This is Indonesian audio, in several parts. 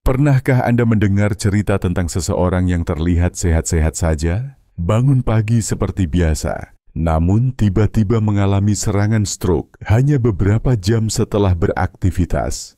Pernahkah Anda mendengar cerita tentang seseorang yang terlihat sehat-sehat saja, bangun pagi seperti biasa, namun tiba-tiba mengalami serangan stroke hanya beberapa jam setelah beraktivitas?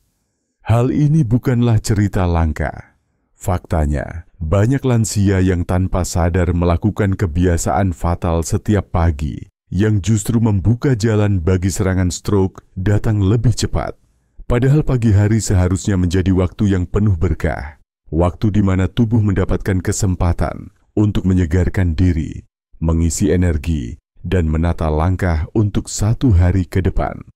Hal ini bukanlah cerita langka. Faktanya, banyak lansia yang tanpa sadar melakukan kebiasaan fatal setiap pagi yang justru membuka jalan bagi serangan stroke datang lebih cepat. Padahal pagi hari seharusnya menjadi waktu yang penuh berkah, waktu di mana tubuh mendapatkan kesempatan untuk menyegarkan diri, mengisi energi, dan menata langkah untuk satu hari ke depan.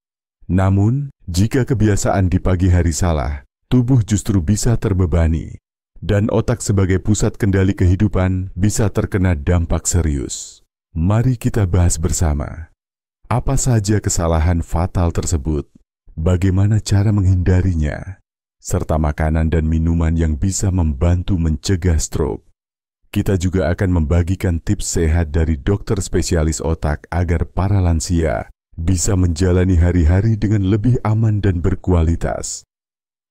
Namun, jika kebiasaan di pagi hari salah, tubuh justru bisa terbebani, dan otak sebagai pusat kendali kehidupan bisa terkena dampak serius. Mari kita bahas bersama, apa saja kesalahan fatal tersebut, bagaimana cara menghindarinya, serta makanan dan minuman yang bisa membantu mencegah stroke. Kita juga akan membagikan tips sehat dari dokter spesialis otak agar para lansia bisa menjalani hari-hari dengan lebih aman dan berkualitas.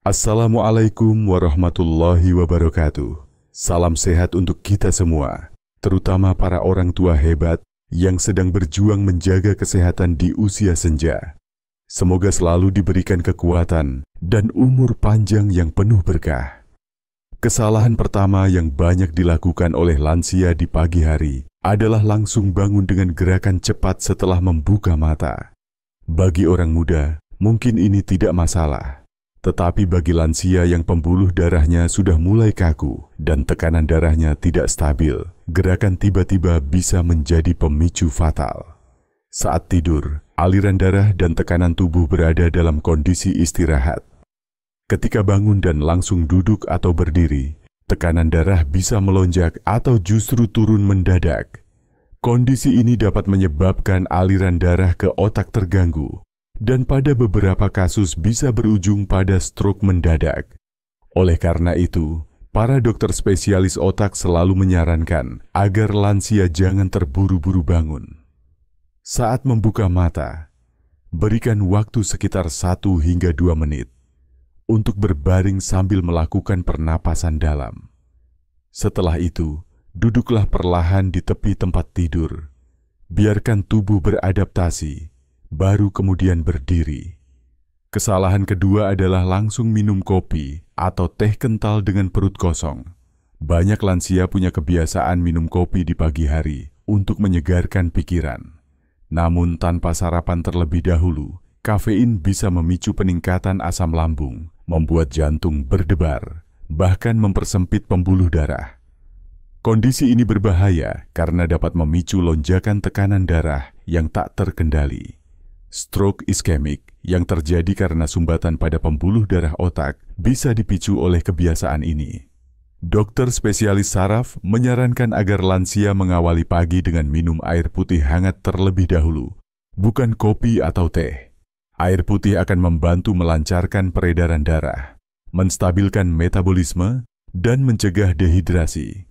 Assalamualaikum warahmatullahi wabarakatuh. Salam sehat untuk kita semua, terutama para orang tua hebat yang sedang berjuang menjaga kesehatan di usia senja. Semoga selalu diberikan kekuatan dan umur panjang yang penuh berkah. Kesalahan pertama yang banyak dilakukan oleh lansia di pagi hari adalah langsung bangun dengan gerakan cepat setelah membuka mata. Bagi orang muda, mungkin ini tidak masalah. Tetapi bagi lansia yang pembuluh darahnya sudah mulai kaku dan tekanan darahnya tidak stabil, gerakan tiba-tiba bisa menjadi pemicu fatal. Saat tidur, aliran darah dan tekanan tubuh berada dalam kondisi istirahat. Ketika bangun dan langsung duduk atau berdiri, tekanan darah bisa melonjak atau justru turun mendadak. Kondisi ini dapat menyebabkan aliran darah ke otak terganggu, dan pada beberapa kasus bisa berujung pada stroke mendadak. Oleh karena itu, para dokter spesialis otak selalu menyarankan agar lansia jangan terburu-buru bangun. Saat membuka mata, berikan waktu sekitar 1 hingga 2 menit untuk berbaring sambil melakukan pernapasan dalam. Setelah itu, duduklah perlahan di tepi tempat tidur. Biarkan tubuh beradaptasi, baru kemudian berdiri. Kesalahan kedua adalah langsung minum kopi atau teh kental dengan perut kosong. Banyak lansia punya kebiasaan minum kopi di pagi hari untuk menyegarkan pikiran. Namun tanpa sarapan terlebih dahulu, kafein bisa memicu peningkatan asam lambung, membuat jantung berdebar, bahkan mempersempit pembuluh darah. Kondisi ini berbahaya karena dapat memicu lonjakan tekanan darah yang tak terkendali. Stroke iskemik yang terjadi karena sumbatan pada pembuluh darah otak bisa dipicu oleh kebiasaan ini. Dokter spesialis saraf menyarankan agar lansia mengawali pagi dengan minum air putih hangat terlebih dahulu, bukan kopi atau teh. Air putih akan membantu melancarkan peredaran darah, menstabilkan metabolisme, dan mencegah dehidrasi.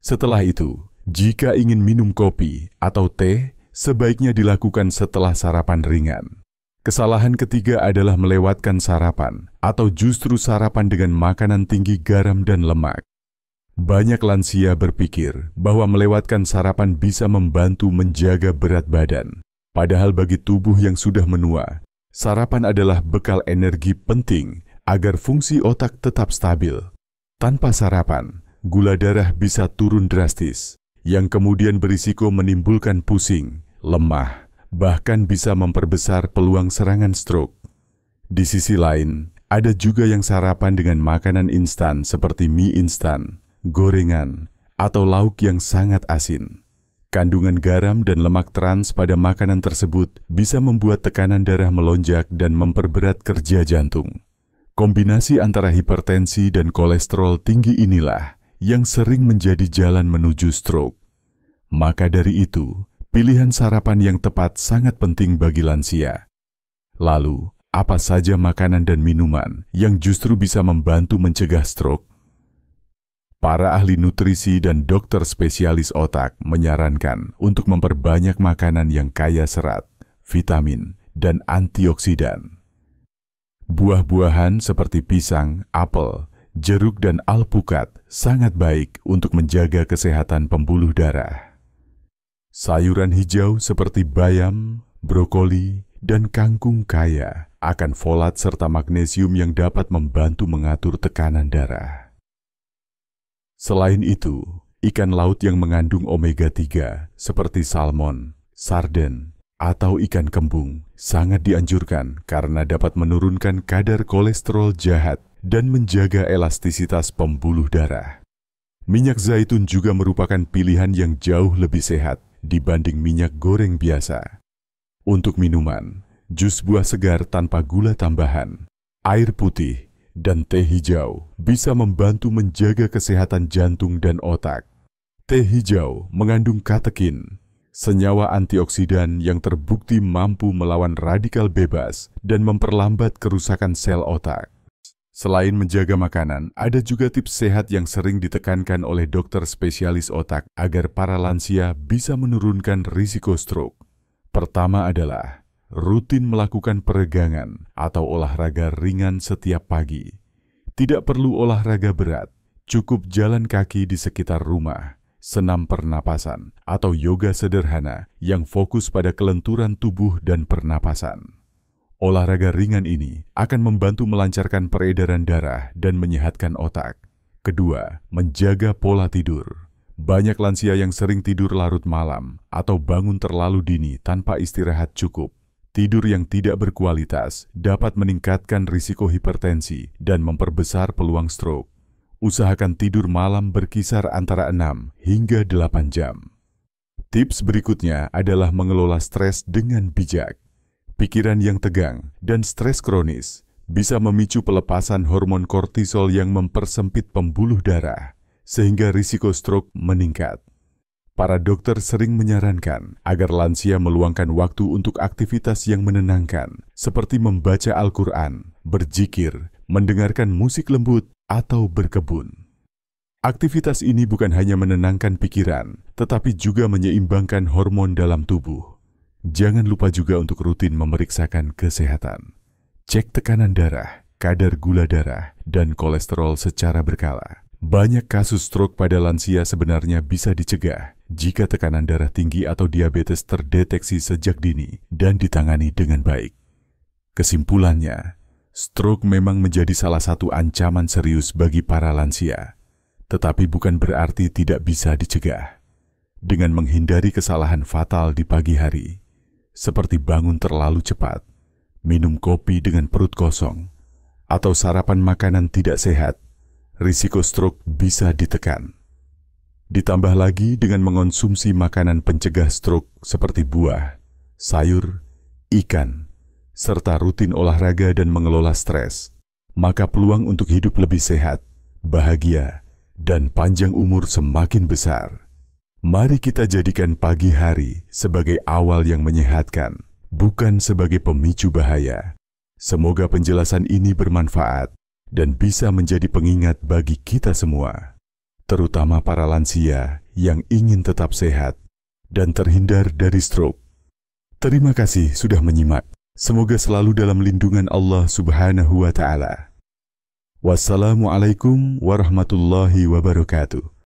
Setelah itu, jika ingin minum kopi atau teh, sebaiknya dilakukan setelah sarapan ringan. Kesalahan ketiga adalah melewatkan sarapan atau justru sarapan dengan makanan tinggi garam dan lemak. Banyak lansia berpikir bahwa melewatkan sarapan bisa membantu menjaga berat badan. Padahal bagi tubuh yang sudah menua, sarapan adalah bekal energi penting agar fungsi otak tetap stabil. Tanpa sarapan, gula darah bisa turun drastis, yang kemudian berisiko menimbulkan pusing, lemah, bahkan bisa memperbesar peluang serangan stroke. Di sisi lain, ada juga yang sarapan dengan makanan instan seperti mie instan, gorengan, atau lauk yang sangat asin. Kandungan garam dan lemak trans pada makanan tersebut bisa membuat tekanan darah melonjak dan memperberat kerja jantung. Kombinasi antara hipertensi dan kolesterol tinggi inilah yang sering menjadi jalan menuju stroke. Maka dari itu, pilihan sarapan yang tepat sangat penting bagi lansia. Lalu, apa saja makanan dan minuman yang justru bisa membantu mencegah stroke? Para ahli nutrisi dan dokter spesialis otak menyarankan untuk memperbanyak makanan yang kaya serat, vitamin, dan antioksidan. Buah-buahan seperti pisang, apel, Jeruk dan alpukat sangat baik untuk menjaga kesehatan pembuluh darah. Sayuran hijau seperti bayam, brokoli, dan kangkung kaya akan folat serta magnesium yang dapat membantu mengatur tekanan darah. Selain itu, ikan laut yang mengandung omega-3 seperti salmon, sarden, atau ikan kembung sangat dianjurkan karena dapat menurunkan kadar kolesterol jahat dan menjaga elastisitas pembuluh darah. Minyak zaitun juga merupakan pilihan yang jauh lebih sehat dibanding minyak goreng biasa. Untuk minuman, jus buah segar tanpa gula tambahan, air putih, dan teh hijau bisa membantu menjaga kesehatan jantung dan otak. Teh hijau mengandung katekin, senyawa antioksidan yang terbukti mampu melawan radikal bebas dan memperlambat kerusakan sel otak. Selain menjaga makanan, ada juga tips sehat yang sering ditekankan oleh dokter spesialis otak agar para lansia bisa menurunkan risiko stroke. Pertama adalah rutin melakukan peregangan atau olahraga ringan setiap pagi. Tidak perlu olahraga berat, cukup jalan kaki di sekitar rumah, senam pernapasan, atau yoga sederhana yang fokus pada kelenturan tubuh dan pernapasan. Olahraga ringan ini akan membantu melancarkan peredaran darah dan menyehatkan otak. Kedua, menjaga pola tidur. Banyak lansia yang sering tidur larut malam atau bangun terlalu dini tanpa istirahat cukup. Tidur yang tidak berkualitas dapat meningkatkan risiko hipertensi dan memperbesar peluang stroke. Usahakan tidur malam berkisar antara 6 hingga 8 jam. Tips berikutnya adalah mengelola stres dengan bijak. Pikiran yang tegang dan stres kronis bisa memicu pelepasan hormon kortisol yang mempersempit pembuluh darah, sehingga risiko stroke meningkat. Para dokter sering menyarankan agar lansia meluangkan waktu untuk aktivitas yang menenangkan, seperti membaca Al-Quran, berzikir, mendengarkan musik lembut, atau berkebun. Aktivitas ini bukan hanya menenangkan pikiran, tetapi juga menyeimbangkan hormon dalam tubuh. Jangan lupa juga untuk rutin memeriksakan kesehatan. Cek tekanan darah, kadar gula darah, dan kolesterol secara berkala. Banyak kasus stroke pada lansia sebenarnya bisa dicegah jika tekanan darah tinggi atau diabetes terdeteksi sejak dini dan ditangani dengan baik. Kesimpulannya, stroke memang menjadi salah satu ancaman serius bagi para lansia, tetapi bukan berarti tidak bisa dicegah. Dengan menghindari kesalahan fatal di pagi hari, seperti bangun terlalu cepat, minum kopi dengan perut kosong, atau sarapan makanan tidak sehat, risiko stroke bisa ditekan. Ditambah lagi dengan mengonsumsi makanan pencegah stroke seperti buah, sayur, ikan, serta rutin olahraga dan mengelola stres, maka peluang untuk hidup lebih sehat, bahagia, dan panjang umur semakin besar. Mari kita jadikan pagi hari sebagai awal yang menyehatkan, bukan sebagai pemicu bahaya. Semoga penjelasan ini bermanfaat dan bisa menjadi pengingat bagi kita semua, terutama para lansia yang ingin tetap sehat dan terhindar dari stroke. Terima kasih sudah menyimak. Semoga selalu dalam lindungan Allah Subhanahu wa Ta'ala. Wassalamualaikum warahmatullahi wabarakatuh.